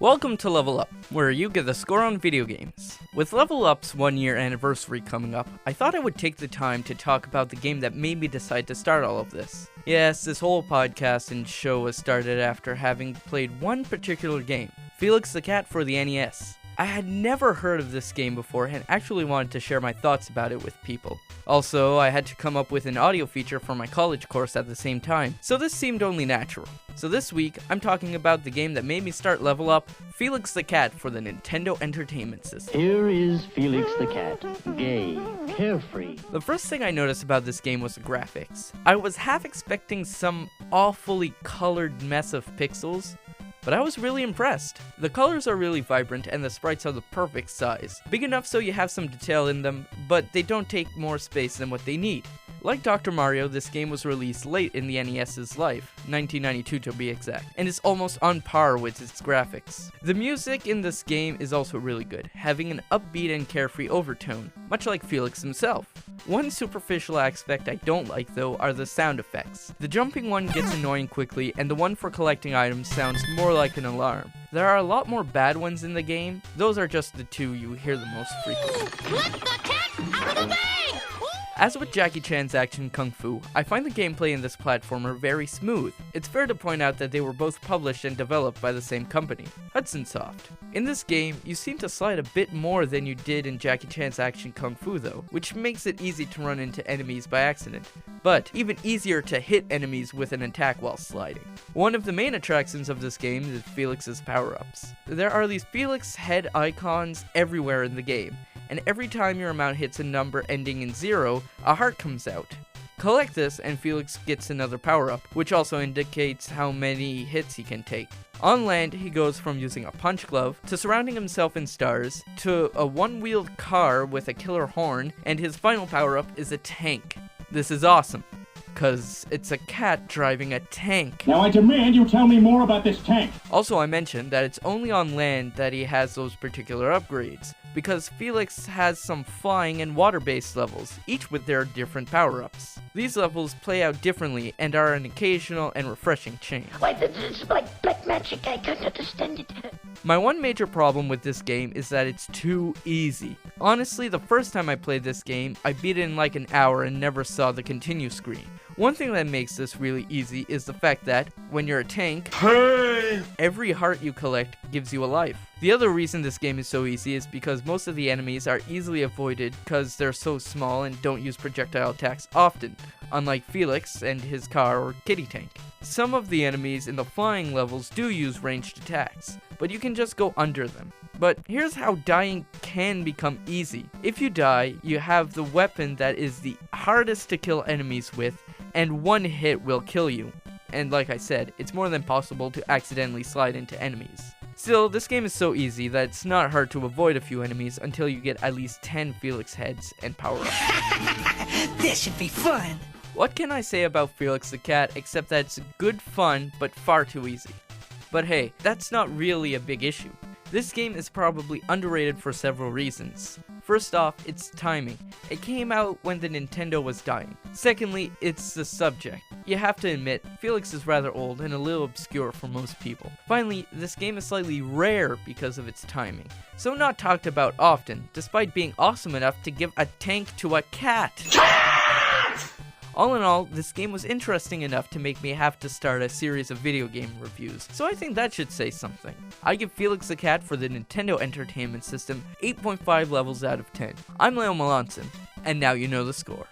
Welcome to Level Up, where you get the score on video games. With Level Up's 1-year anniversary coming up, I thought I would take the time to talk about the game that made me decide to start all of this. Yes, this whole podcast and show was started after having played one particular game, Felix the Cat for the NES. I had never heard of this game before and actually wanted to share my thoughts about it with people. Also, I had to come up with an audio feature for my college course at the same time, so this seemed only natural. So this week, I'm talking about the game that made me start Level Up, Felix the Cat for the Nintendo Entertainment System. Here is Felix the Cat, gay, carefree. The first thing I noticed about this game was the graphics. I was half expecting some awfully colored mess of pixels, but I was really impressed. The colors are really vibrant and the sprites are the perfect size. Big enough so you have some detail in them, but they don't take more space than what they need. Like Dr. Mario, this game was released late in the NES's life, 1992 to be exact, and is almost on par with its graphics. The music in this game is also really good, having an upbeat and carefree overtone, much like Felix himself. One superficial aspect I don't like though are the sound effects. The jumping one gets annoying quickly, and the one for collecting items sounds more like an alarm. There are a lot more bad ones in the game, those are just the two you hear the most frequently. Let the cat out of the bag! As with Jackie Chan's action kung fu, I find the gameplay in this platformer very smooth. It's fair to point out that they were both published and developed by the same company, Hudson Soft. In this game, you seem to slide a bit more than you did in Jackie Chan's action kung fu though, which makes it easy to run into enemies by accident, but even easier to hit enemies with an attack while sliding. One of the main attractions of this game is Felix's power-ups. There are these Felix head icons everywhere in the game, and every time your amount hits a number ending in 0, a heart comes out. Collect this and Felix gets another power-up, which also indicates how many hits he can take. On land, he goes from using a punch glove, to surrounding himself in stars, to a one-wheeled car with a killer horn, and his final power-up is a tank. This is awesome, cause it's a cat driving a tank. Now I demand you tell me more about this tank. Also, I mentioned that it's only on land that he has those particular upgrades, because Felix has some flying and water-based levels, each with their different power-ups. These levels play out differently and are an occasional and refreshing change. Why, it's like black magic, I can't understand it. My one major problem with this game is that it's too easy. Honestly, the first time I played this game, I beat it in like an hour and never saw the continue screen. One thing that makes this really easy is the fact that, when you're a tank, every heart you collect gives you a life. The other reason this game is so easy is because most of the enemies are easily avoided because they're so small and don't use projectile attacks often, unlike Felix and his car or kitty tank. Some of the enemies in the flying levels do use ranged attacks, but you can just go under them. But here's how dying can become easy. If you die, you have the weapon that is the hardest to kill enemies with, and one hit will kill you. And like I said, it's more than possible to accidentally slide into enemies. Still, this game is so easy that it's not hard to avoid a few enemies until you get at least 10 Felix heads and power-ups. This should be fun! What can I say about Felix the Cat except that it's good fun, but far too easy? But hey, that's not really a big issue. This game is probably underrated for several reasons. First off, it's timing. It came out when the Nintendo was dying. Secondly, it's the subject. You have to admit, Felix is rather old and a little obscure for most people. Finally, this game is slightly rare because of its timing, so not talked about often, despite being awesome enough to give a tank to a cat. All in all, this game was interesting enough to make me have to start a series of video game reviews, so I think that should say something. I give Felix the Cat for the Nintendo Entertainment System 8.5 levels out of 10. I'm Leo Melanson, and now you know the score.